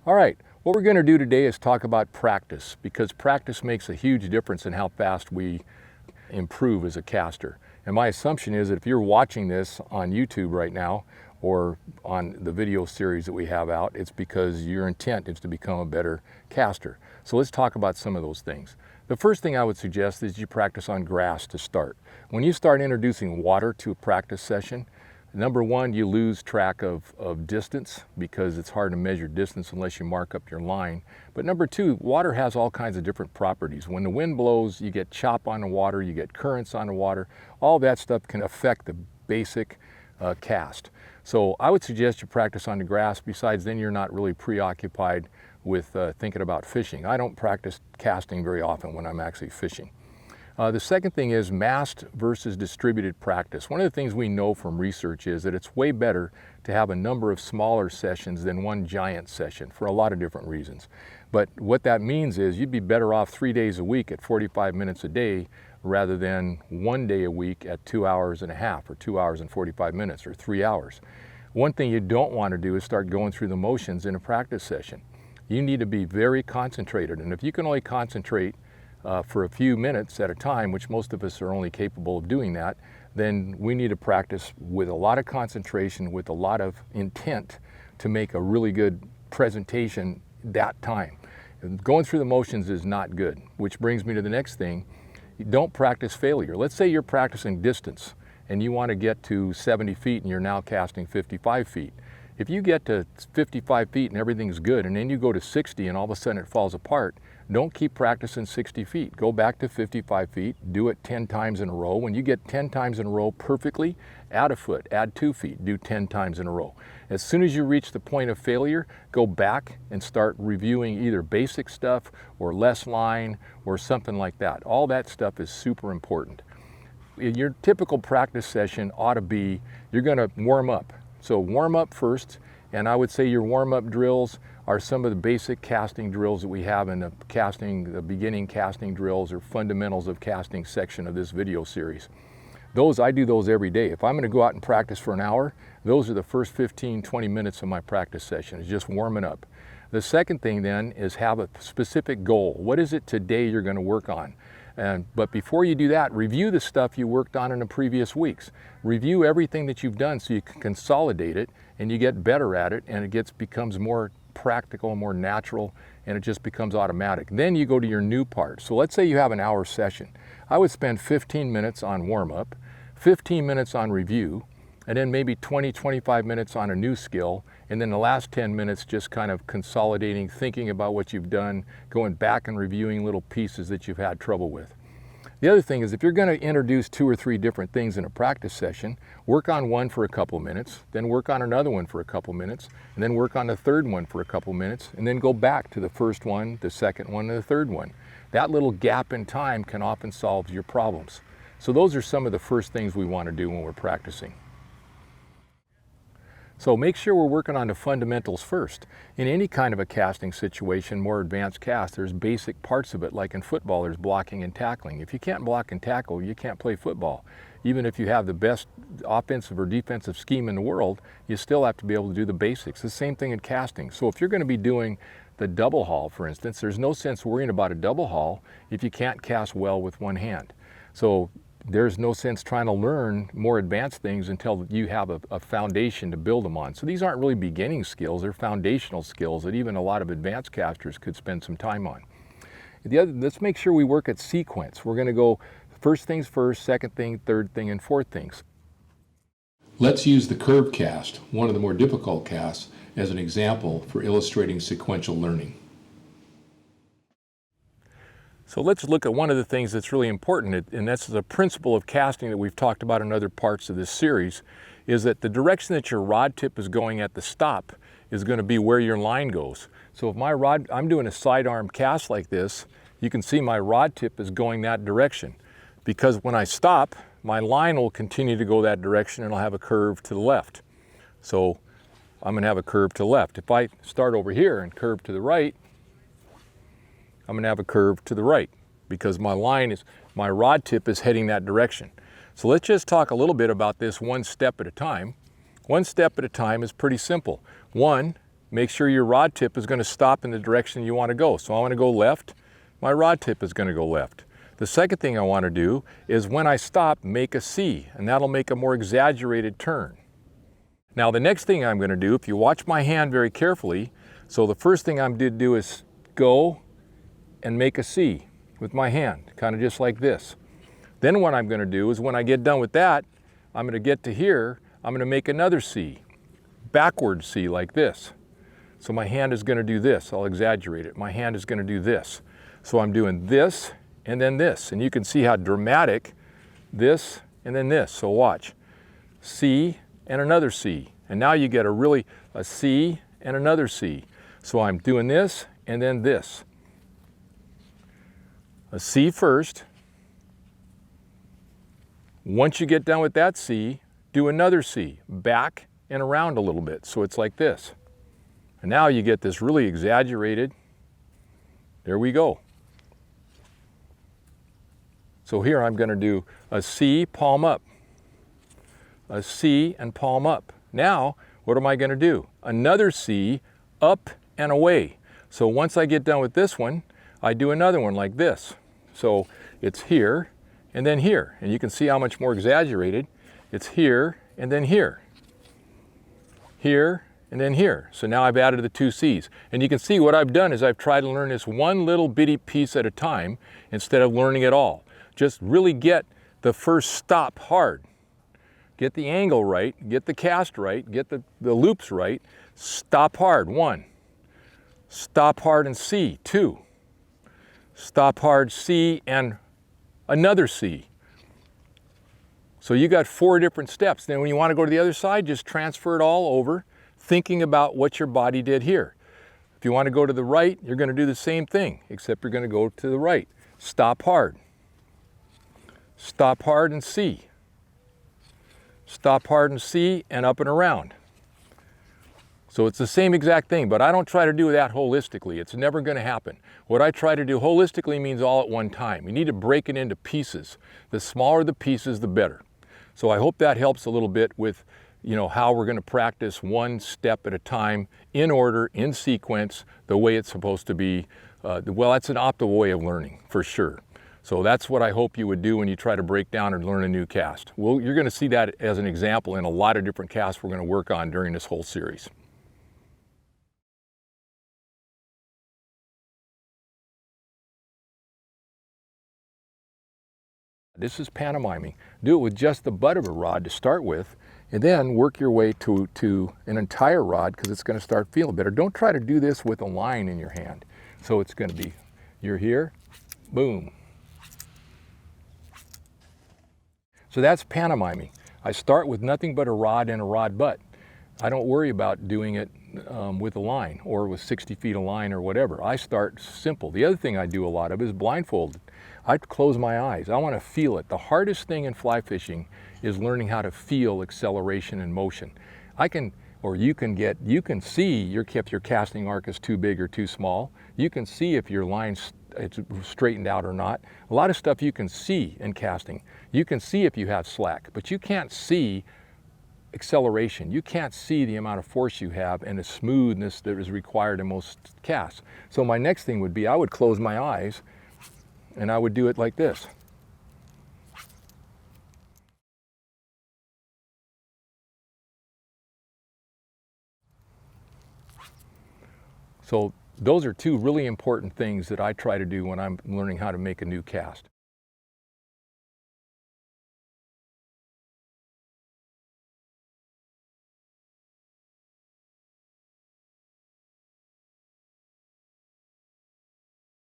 All right, what we're going to do today is talk about practice, because practice makes a huge difference in how fast we improve as a caster. And my assumption is that if you're watching this on YouTube right now or on the video series that we have out, it's because your intent is to become a better caster. So let's talk about some of those things. The first thing I would suggest is you practice on grass to start. When you start introducing water to a practice session, number one, you lose track of distance because it's hard to measure distance unless you mark up your line. But number two, water has all kinds of different properties. When the wind blows, you get chop on the water, you get currents on the water. All that stuff can affect the basic cast. So I would suggest you practice on the grass. Besides, then you're not really preoccupied with thinking about fishing. I don't practice casting very often when I'm actually fishing. The second thing is massed versus distributed practice. One of the things we know from research is that it's way better to have a number of smaller sessions than one giant session for a lot of different reasons. But what that means is you'd be better off 3 days a week at 45 minutes a day rather than 1 day a week at 2 hours and a half or 2 hours and 45 minutes or 3 hours. One thing you don't want to do is start going through the motions in a practice session. You need to be very concentrated, and if you can only concentrate for a few minutes at a time, which most of us are only capable of doing that, then we need to practice with a lot of concentration, with a lot of intent to make a really good presentation that time. And going through the motions is not good, which brings me to the next thing. Don't practice failure. Let's say you're practicing distance and you want to get to 70 feet and you're now casting 55 feet. If you get to 55 feet and everything's good and then you go to 60 and all of a sudden it falls apart, don't keep practicing 60 feet. Go back to 55 feet, do it 10 times in a row. When you get 10 times in a row perfectly, add a foot, add 2 feet, do 10 times in a row. As soon as you reach the point of failure, go back and start reviewing either basic stuff or less line or something like that. All that stuff is super important. Your typical practice session ought to be, you're gonna warm up. So warm up first, and I would say your warm-up drills are some of the basic casting drills that we have in the beginning casting drills or fundamentals of casting section of this video series. I do those every day. If I'm going to go out and practice for an hour, those are the first 15-20 minutes of my practice session. It's just warming up. The second thing then is have a specific goal. What is it today you're going to work on? But before you do that, review the stuff you worked on in the previous weeks. Review everything that you've done so you can consolidate it and you get better at it, and it becomes more practical and more natural, and it just becomes automatic. Then you go to your new part. So let's say you have an hour session. I would spend 15 minutes on warm-up, 15 minutes on review, and then maybe 20-25 minutes on a new skill, and then the last 10 minutes just kind of consolidating, thinking about what you've done, going back and reviewing little pieces that you've had trouble with. The other thing is, if you're going to introduce 2 or 3 different things in a practice session, work on one for a couple minutes, then work on another one for a couple minutes, and then work on the third one for a couple minutes, and then go back to the first one, the second one, and the third one. That little gap in time can often solve your problems. So those are some of the first things we want to do when we're practicing. So make sure we're working on the fundamentals first. In any kind of a casting situation, more advanced cast, there's basic parts of it, like in football, there's blocking and tackling. If you can't block and tackle, you can't play football. Even if you have the best offensive or defensive scheme in the world, you still have to be able to do the basics. The same thing in casting. So if you're going to be doing the double haul, for instance, there's no sense worrying about a double haul if you can't cast well with one hand. So there's no sense trying to learn more advanced things until you have a foundation to build them on. So these aren't really beginning skills, they're foundational skills that even a lot of advanced casters could spend some time on. Let's make sure we work at sequence. We're going to go first things first, second thing, third thing, and fourth things. Let's use the curve cast, one of the more difficult casts, as an example for illustrating sequential learning. So let's look at one of the things that's really important, and that's the principle of casting that we've talked about in other parts of this series, is that the direction that your rod tip is going at the stop is going to be where your line goes. So if my rod, I'm doing a sidearm cast like this, you can see my rod tip is going that direction. Because when I stop, my line will continue to go that direction and I'll have a curve to the left. So I'm going to have a curve to the left. If I start over here and curve to the right, I'm going to have a curve to the right because my rod tip is heading that direction. So let's just talk a little bit about this one step at a time. One step at a time is pretty simple. One, make sure your rod tip is going to stop in the direction you want to go. So I want to go left, my rod tip is going to go left. The second thing I want to do is when I stop, make a C, and that'll make a more exaggerated turn. Now the next thing I'm going to do, if you watch my hand very carefully, so the first thing I'm going to do is go and make a C with my hand, kind of just like this. Then what I'm going to do is when I get done with that, I'm going to get to here, I'm going to make another C, backward C like this. So my hand is going to do this, I'll exaggerate it. My hand is going to do this. So I'm doing this and then this, and you can see how dramatic this and then this. So watch, C and another C, and now you get a C and another C. So I'm doing this and then this. A C first. Once you get done with that C, do another C, back and around a little bit. So it's like this. And now you get this really exaggerated, there we go. So here I'm going to do a C, palm up, a C and palm up. Now, what am I going to do? Another C, up and away. So once I get done with this one, I do another one like this. So it's here and then here. And you can see how much more exaggerated. It's here and then here. Here and then here. So now I've added the two C's. And you can see what I've done is I've tried to learn this one little bitty piece at a time instead of learning it all. Just really get the first stop hard. Get the angle right, get the cast right, get the loops right. Stop hard, 1. Stop hard and C, 2. Stop hard, C, and another C. So you got 4 different steps. Then when you want to go to the other side, just transfer it all over, thinking about what your body did here. If you want to go to the right, you're going to do the same thing, except you're going to go to the right. Stop hard. Stop hard and C. Stop hard and C, and up and around. So it's the same exact thing, but I don't try to do that holistically. It's never going to happen. What I try to do holistically means all at one time. You need to break it into pieces. The smaller the pieces, the better. So I hope that helps a little bit with, how we're going to practice one step at a time, in order, in sequence, the way it's supposed to be. Well, that's an optimal way of learning, for sure. So that's what I hope you would do when you try to break down and learn a new cast. Well, you're going to see that as an example in a lot of different casts we're going to work on during this whole series. This is pantomiming. Do it with just the butt of a rod to start with, and then work your way to an entire rod, because it's going to start feeling better. Don't try to do this with a line in your hand. So it's going to be, you're here, boom. So that's pantomiming. I start with nothing but a rod and a rod butt. I don't worry about doing it with a line or with 60 feet of line or whatever. I start simple. The other thing I do a lot of is blindfolded. I close my eyes. I want to feel it. The hardest thing in fly fishing is learning how to feel acceleration and motion. You can see if your casting arc is too big or too small. You can see if your line's it's straightened out or not. A lot of stuff you can see in casting. You can see if you have slack, but you can't see acceleration. You can't see the amount of force you have and the smoothness that is required in most casts. So my next thing would be, I would close my eyes and I would do it like this. So those are 2 really important things that I try to do when I'm learning how to make a new cast.